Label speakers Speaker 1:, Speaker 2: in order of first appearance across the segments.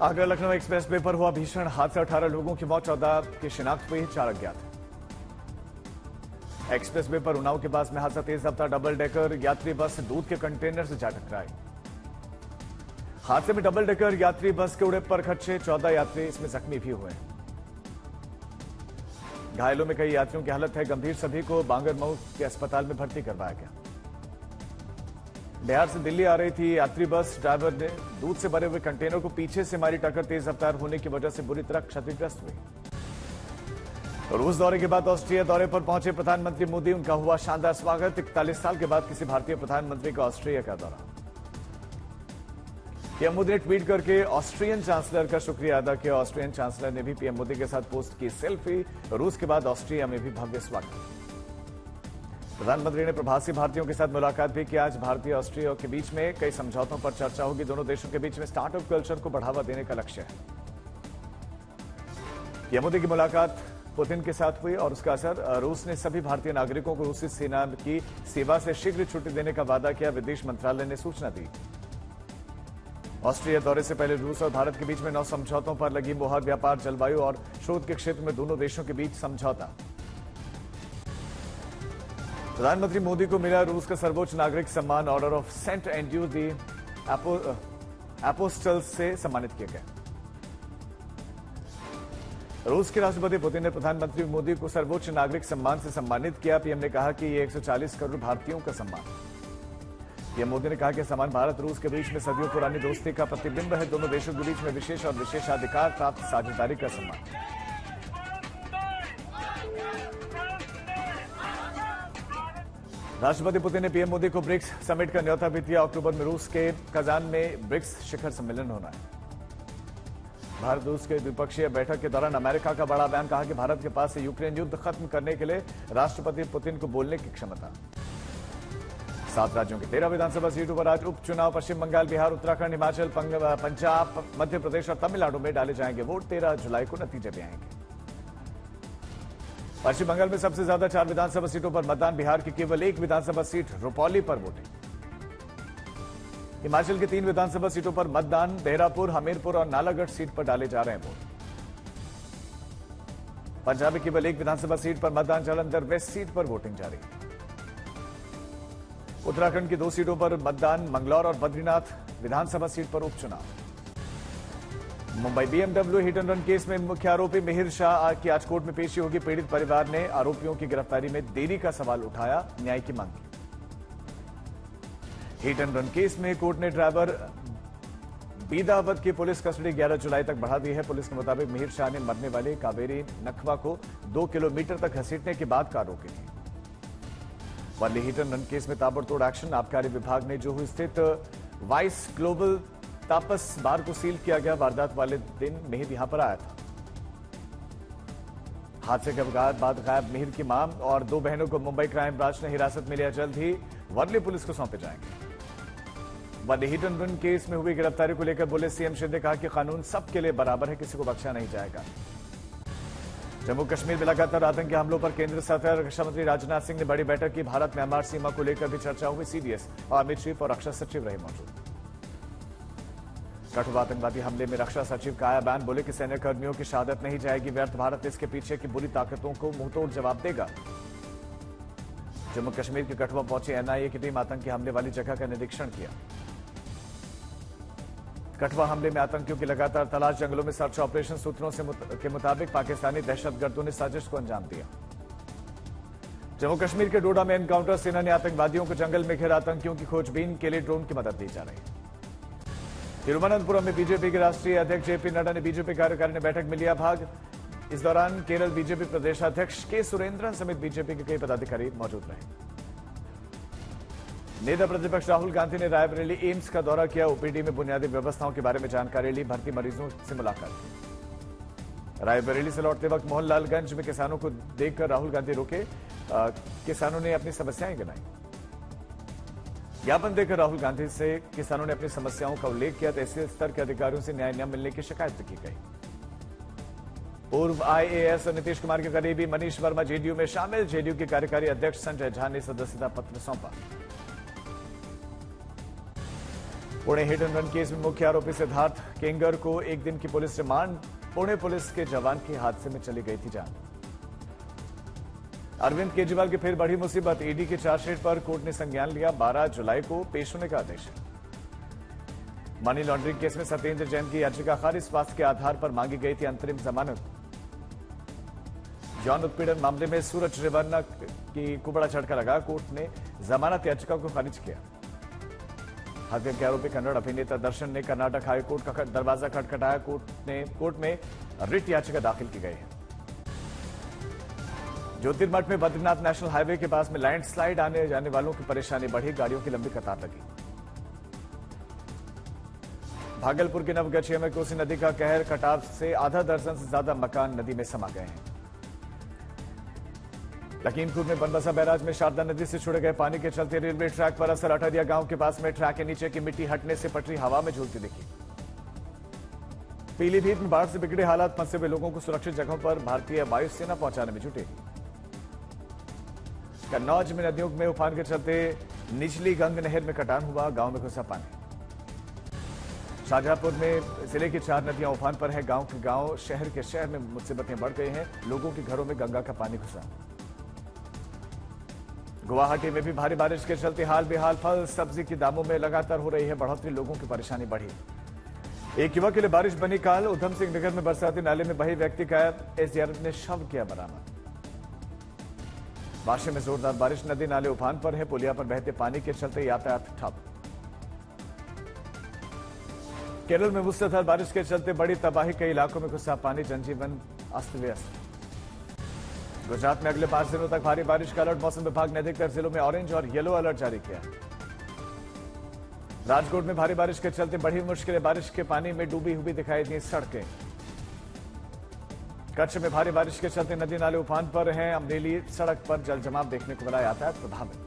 Speaker 1: Agra Lucknow express way पर हुआ भीषण हादसा, 18 लोगों की मौत, 14 की शिनाख्त हुई, 4 अज्ञात। एक्सप्रेस वे पर उन्नाव के पास में हादसा, तेज रफ्तार डबल डेकर यात्री बस दूध के कंटेनर से जा टकराई। हादसे में डबल डेकर यात्री बस के उड़े पर खदशे, 14 यात्री इसमें जख्मी भी हुए। घायलों में कई यात्रियों की हालत है गंभीर, सभी को बांगरमऊ के अस्पताल में भर्ती करवाया गया। बिहार से दिल्ली आ रही थी यात्री बस, ड्राइवर ने दूध से भरे हुए कंटेनर को पीछे से मारी टक्कर, तेज रफ्तार होने की वजह से बुरी तरह क्षतिग्रस्त हुई। रूस दौरे के बाद ऑस्ट्रिया दौरे पर पहुंचे प्रधानमंत्री मोदी, उनका हुआ शानदार स्वागत। 41 साल के बाद किसी भारतीय प्रधानमंत्री का ऑस्ट्रिया का दौरा। पीएम मोदी ने ट्वीट करके ऑस्ट्रियन चांसलर का शुक्रिया अदा किया। ऑस्ट्रियन चांसलर ने भी पीएम मोदी के साथ पोस्ट की सेल्फी। रूस के बाद ऑस्ट्रिया में भी भव्य स्वागत। प्रधानमंत्री ने प्रवासी भारतीयों के साथ मुलाकात भी की। आज भारतीय ऑस्ट्रिया के बीच में कई समझौतों पर चर्चा होगी। दोनों देशों के बीच में स्टार्टअप कल्चर को बढ़ावा देने का लक्ष्य है। पीएम मोदी की मुलाकात पुतिन के साथ हुई और उसका असर, रूस ने सभी भारतीय नागरिकों को रूसी सेना की सेवा से शीघ्र छुट्टी देने का वादा किया, विदेश मंत्रालय ने सूचना दी। ऑस्ट्रिया दौरे से पहले रूस और भारत के बीच में 9 समझौतों पर लगी मुहर, व्यापार, जलवायु और शोध के क्षेत्र में दोनों देशों के बीच समझौता। प्रधानमंत्री मोदी को मिला रूस का सर्वोच्च नागरिक सम्मान, order of Saint Andrew the apostles से सम्मानित किया गया। रूस के राष्ट्रपति पुतिन ने प्रधानमंत्री मोदी को सर्वोच्च नागरिक सम्मान से सम्मानित किया। पीएम ने कहा कि ये 140 करोड़ भारतीयों का सम्मान। पीएम मोदी ने कहा कि सम्मान भारत रूस के बीच में सदियों पुरानी दोस्ती का प्रतिबिंब है। दोनों देशों के बीच में विशेष और विशेषाधिकार प्राप्त साझेदारी का सम्मान। राष्ट्रपति पुतिन ने पीएम मोदी को ब्रिक्स समिट का न्योता भी दिया। अक्टूबर में रूस के कजान में ब्रिक्स शिखर सम्मेलन होना है। भारत रूस के द्विपक्षीय बैठक के दौरान अमेरिका का बड़ा बयान, कहा कि भारत के पास यूक्रेन युद्ध खत्म करने के लिए राष्ट्रपति पुतिन को बोलने की क्षमता। 7 राज्यों की 13 विधानसभा सीटों पर आज उपचुनाव। पश्चिम बंगाल, बिहार, उत्तराखंड, हिमाचल, पंजाब, मध्य प्रदेश और तमिलनाडु में डाले जाएंगे वोट। 13 जुलाई को नतीजे भी आएंगे। पश्चिम बंगाल में सबसे ज्यादा 4 विधानसभा सीटों पर मतदान, बिहार की केवल 1 विधानसभा सीट रुपौली पर वोटिंग। हिमाचल की 3 विधानसभा सीटों पर मतदान, देहरापुर, हमीरपुर और नालागढ़ सीट पर डाले जा रहे हैं वोट। पंजाब में केवल 1 विधानसभा सीट पर मतदान, जालंधर वेस्ट सीट पर वोटिंग जारी। उत्तराखंड की 2 सीटों पर मतदान, मंगलौर और बद्रीनाथ विधानसभा सीट पर उपचुनाव। Mumbai BMW hit and run case में मुख्य आरोपी मिहिर शाह की आज कोर्ट में पेशी होगी। पीड़ित परिवार ने आरोपियों की गिरफ्तारी में देरी का सवाल उठाया, न्याय की मांग की। हिट एंड रन केस में कोर्ट ने ड्राइवर बीदावत की पुलिस कस्टडी 11 जुलाई तक बढ़ा दी है। पुलिस के मुताबिक मिहिर शाह ने मरने वाले कावेरी नखवा को 2 किलोमीटर तक घसीटने के बाद कार रोकी थी। Worli hit and run case में ताबड़तोड़ एक्शन, आबकारी विभाग ने जुहू स्थित वाइस ग्लोबल तापस बार को सील किया गया। वारदात वाले दिन मिहिर यहां पर आया था। हादसे के बाद गायब मिहिर की मां और 2 बहनों को मुंबई क्राइम ब्रांच ने हिरासत में लिया। जल्द ही वर्ली पुलिस को सौंपे जाएंगे। Worli hit and run case में हुई गिरफ्तारी को लेकर बोले सीएम शिंदे, कहा कि कानून सबके लिए बराबर है, किसी को बख्शा नहीं जाएगा। जम्मू कश्मीर में लगातार आतंकी हमलों पर केंद्र सरकार, रक्षा मंत्री राजनाथ सिंह ने बड़ी बैठक की। भारत म्यांमार सीमा को लेकर भी चर्चा हुई। सीडीएस आर्मी चीफ और रक्षा सचिव रहे मौजूद। कठुआ आतंकवादी हमले में रक्षा सचिव का आया बयान, बोले कि सैन्यकर्मियों की शहादत नहीं जाएगी व्यर्थ, भारत इसके पीछे की बुरी ताकतों को मुंहतोड़ जवाब देगा। जम्मू कश्मीर के कठुआ पहुंची एनआईए की टीम आतंकी हमले वाली जगह का निरीक्षण किया। कठुआ हमले में आतंकियों की लगातार तलाश, जंगलों में सर्च ऑपरेशन। सूत्रों के मुताबिक पाकिस्तानी दहशतगर्दों ने साजिश को अंजाम दिया। जम्मू कश्मीर के डोडा में एनकाउंटर, सेना ने आतंकवादियों को जंगल में घेरा। आतंकियों की खोजबीन के लिए ड्रोन की मदद दी जा रही है। तिरुवनंतपुरम में बीजेपी के राष्ट्रीय अध्यक्ष जेपी नड्डा ने बीजेपी कार्यकारिणी बैठक में लिया भाग। इस दौरान केरल बीजेपी प्रदेशाध्यक्ष के सुरेंद्रन समेत बीजेपी के कई पदाधिकारी मौजूद रहे। नेता प्रतिपक्ष राहुल गांधी ने रायबरेली एम्स का दौरा किया। ओपीडी में बुनियादी व्यवस्थाओं के बारे में जानकारी ली। भर्ती मरीजों से मुलाकात की। रायबरेली से लौटते वक्त मोहनलालगंज में किसानों को देखकर राहुल गांधी रुके। किसानों ने अपनी समस्याएं गिनाई। ज्ञापन देकर राहुल गांधी से किसानों ने अपनी समस्याओं का उल्लेख किया। तहसील स्तर के अधिकारियों से न्याय न मिलने की शिकायत की गई। पूर्व आईएएस नीतीश कुमार के करीबी मनीष वर्मा जेडीयू में शामिल। जेडीयू के कार्यकारी अध्यक्ष संजय झा ने सदस्यता पत्र सौंपा। Pune hit and run case में मुख्य आरोपी सिद्धार्थ केंगर को एक दिन की पुलिस रिमांड। पुणे पुलिस के जवान की हादसे में चली गई थी जान। अरविंद केजरीवाल की फिर बढ़ी मुसीबत। ईडी के चार्जशीट पर कोर्ट ने संज्ञान लिया। 12 जुलाई को पेश होने का आदेश है। मनी लॉन्ड्रिंग केस में सत्येंद्र जैन की याचिका खारिज। स्वास्थ्य के आधार पर मांगी गई थी अंतरिम जमानत। यौन उत्पीड़न मामले में सूरज रेवन्ना की कुबड़ा झटका लगा। कोर्ट ने जमानत याचिका को खारिज किया। हत्या के आरोपी कन्नड़ अभिनेता दर्शन ने कर्नाटक हाईकोर्ट का दरवाजा खटखटाया। कोर्ट में रिट याचिका दाखिल की गई है। ज्योतिर्मठ में बद्रीनाथ नेशनल हाईवे के पास में लैंडस्लाइड आने जाने वालों की परेशानी बढ़ी। गाड़ियों की लंबी कतार लगी। भागलपुर के नवगछिया में कोसी नदी का कहर। कटाव से आधा दर्जन से ज्यादा मकान नदी में समा गए हैं। लखीमपुर में बनबसा बैराज में शारदा नदी से छोड़े गए पानी के चलते रेलवे ट्रैक पर असर। अटरिया गांव के पास में ट्रैक के नीचे की मिट्टी हटने से पटरी हवा में झूलती दिखी। पीलीभीत में बाढ़ से बिगड़े हालात। फंसे हुए लोगों को सुरक्षित जगहों पर भारतीय वायुसेना पहुंचाने में जुटी। कन्नौज में नदियों में उफान के चलते निचली गंग नहर में कटान हुआ। गांव में घुसा पानी। शाहजहांपुर में जिले की 4 नदियां उफान पर है। गांव के गांव शहर के शहर में मुसीबतें बढ़ गई हैं। लोगों के घरों में गंगा का पानी घुसा। गुवाहाटी में भी भारी बारिश के चलते हाल बेहाल। फल सब्जी के दामों में लगातार हो रही है बढ़ोतरी। लोगों की परेशानी बढ़ी। एक युवक के लिए बारिश बनी काल। उधम सिंह नगर में बरसाती नाले में बही व्यक्ति का एसडीआरएफ ने शव किया बरामद। वाशी में जोरदार बारिश। नदी नाले उफान पर है। पुलिया पर बहते पानी के चलते यातायात ठप। केरल में मूसलाधार बारिश के चलते बड़ी तबाही। कई इलाकों में घुसा पानी। जनजीवन अस्त व्यस्त। गुजरात में अगले 5 दिनों तक भारी बारिश का अलर्ट। मौसम विभाग ने अधिकतर जिलों में ऑरेंज और येलो अलर्ट जारी किया। राजकोट में भारी बारिश के चलते बढ़ी मुश्किलें। बारिश के पानी में डूबी हुई दिखाई दी सड़कें। कच्छ में भारी बारिश के चलते नदी नाले उफान पर हैं। अमरेली सड़क पर जल जमाव देखने को मिला। यातायात प्रभावित।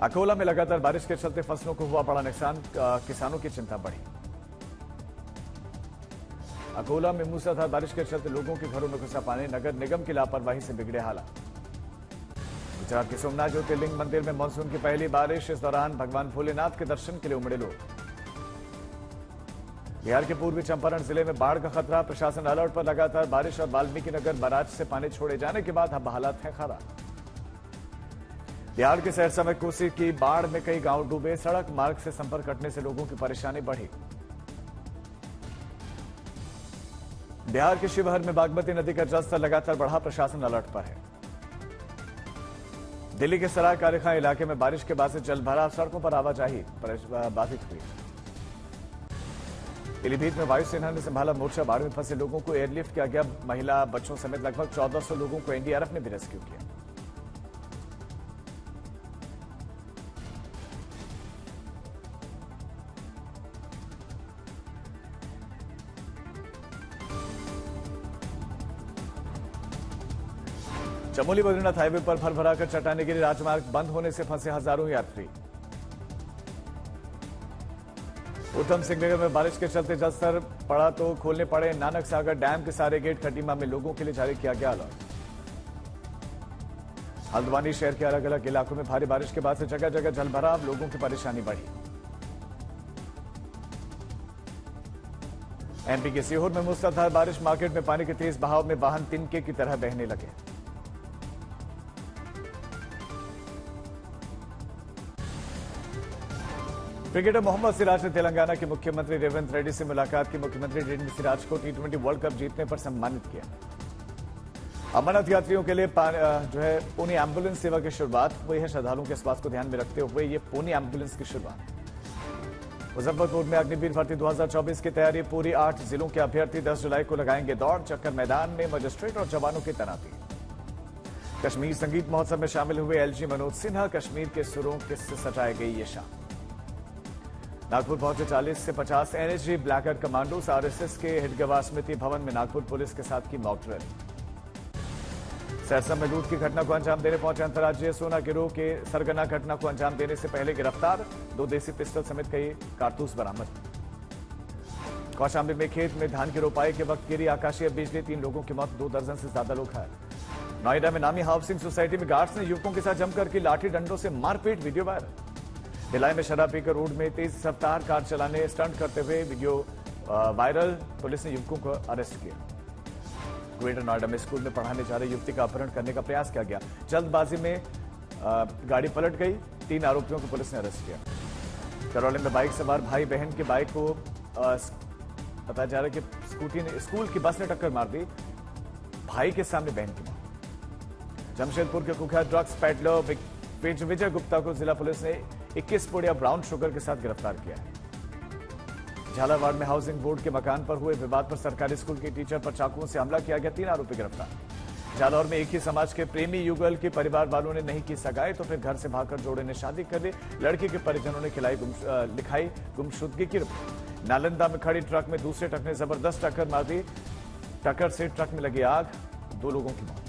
Speaker 1: अकोला में लगातार बारिश के चलते फसलों को हुआ बड़ा नुकसान। किसानों की चिंता बढ़ी। अकोला में मूसलाधार बारिश के चलते लोगों के घरों में घुसा पानी। नगर निगम की लापरवाही से बिगड़े हालात। गुजरात के सोमनाथ ज्योतिर्लिंग मंदिर में मानसून की पहली बारिश। इस दौरान भगवान भोलेनाथ के दर्शन के लिए उमड़े लोग। बिहार के पूर्वी चंपारण जिले में बाढ़ का खतरा। प्रशासन अलर्ट पर। लगातार बारिश और वाल्मीकि नगर बराज से पानी छोड़े जाने के बाद अब हालात हैं खराब। बिहार के सहरसा में कोसी की बाढ़ में कई गांव डूबे। सड़क मार्ग से संपर्क कटने से लोगों की परेशानी बढ़ी। बिहार के शिवहर में बागमती नदी का जलस्तर लगातार बढ़ा। प्रशासन अलर्ट पर है। दिल्ली के सराय कालीखां इलाके में बारिश के बाद से जल भराव। सड़कों पर आवाजाही बाधित हुई। पीलीभीत में वायुसेना ने संभाला मोर्चा। बाढ़ में फंसे लोगों को एयरलिफ्ट किया गया। महिला बच्चों समेत लगभग 1400 लोगों को एनडीआरएफ ने भी रेस्क्यू किया। चमोली बद्रीनाथ हाईवे पर भरभराकर चट्टानें गिरी। राजमार्ग बंद होने से फंसे हजारों यात्री। उधम सिंह नगर में बारिश के चलते जलस्तर पड़ा तो खोलने पड़े नानक सागर डैम के सारे गेट। खटीमा में लोगों के लिए जारी किया गया अलर्ट। हल्द्वानी शहर के अलग अलग इलाकों में भारी बारिश के बाद से जगह जगह जलभराव। लोगों की परेशानी बढ़ी। एमपी के सीहोर में मूसलाधार बारिश। मार्केट में पानी के तेज बहाव में वाहन तिनके की तरह बहने लगे। क्रिकेटर मोहम्मद सिराज ने तेलंगाना के मुख्यमंत्री रेवंत रेड्डी से मुलाकात की। मुख्यमंत्री रेड्डी ने सिराज को T20 वर्ल्ड कप जीतने पर सम्मानित किया। अमरनाथ यात्रियों के लिए पुणे एम्बुलेंस सेवा की शुरुआत हुई है। श्रद्धालुओं के स्वास्थ्य को ध्यान में रखते हुए ये पुणे एम्बुलेंस की शुरुआत। मुजफ्फरपुर में अग्निवीर भर्ती 2024 की तैयारी पूरी। 8 जिलों के अभ्यर्थी 10 जुलाई को लगाएंगे दौड़। चक्कर मैदान में मजिस्ट्रेट और जवानों की तैनाती। कश्मीर संगीत महोत्सव में शामिल हुए एलजी मनोज सिन्हा। कश्मीर के सुरों से सजाई गई ये शाम। नागपुर पहुंचे 40 से 50 एनएसजी ब्लैकआउट कमांडोज। आरएसएस के हिडगवा स्मृति भवन में नागपुर पुलिस के साथ की मॉक ड्रिल। सहरसा में लूट की घटना को अंजाम देने पहुंचे अंतर्राज्यीय सोना गिरोह के सरगना। घटना को अंजाम देने से पहले गिरफ्तार। 2 देसी पिस्टल समेत कई कारतूस बरामद। कौशाम्बी में खेत में धान की रोपाई के वक्त गिरी आकाशीय बिजली। 3 लोगों की मौत। 2 दर्जन से ज्यादा लोग घायल। नोएडा में नामी हाउसिंग सोसाइटी में गार्ड्स ने युवकों के साथ जमकर की लाठी डंडों से मारपीट। Video viral. भिलाई में शराब पीकर रोड में तेज रफ्तार कार चलाने स्टंट करते हुए वीडियो वायरल। पुलिस ने युवकों को अरेस्ट किया। ग्रेटर नोएडा में स्कूल में पढ़ाने जा रही युवती का अपहरण करने का प्रयास किया गया। जल्दबाजी में गाड़ी पलट गई। 3 आरोपियों को पुलिस ने अरेस्ट किया। करौली में बाइक सवार भाई बहन की बाइक को बताया जा रहा है कि स्कूल की बस ने टक्कर मार दी। भाई के सामने बहन की मौत। जमशेदपुर के कुख्यात ड्रग्स पेडलर विजय गुप्ता को जिला पुलिस ने 21 पुड़िया ब्राउन शुगर के साथ गिरफ्तार किया है। झालावाड़ में हाउसिंग बोर्ड के मकान पर हुए विवाद पर सरकारी स्कूल के टीचर पर चाकुओं से हमला किया गया। 3 आरोपी गिरफ्तार। जालौर में एक ही समाज के प्रेमी युगल के परिवार वालों ने नहीं की सगाई तो फिर घर से भागकर जोड़े ने शादी कर ली। लड़की के परिजनों ने लिखाई गुमशुदगी की रिपोर्ट। नालंदा में खड़ी ट्रक में दूसरे ट्रक ने जबरदस्त टक्कर मार दी। टक्कर से ट्रक में लगी आग, 2 लोगों की मौत।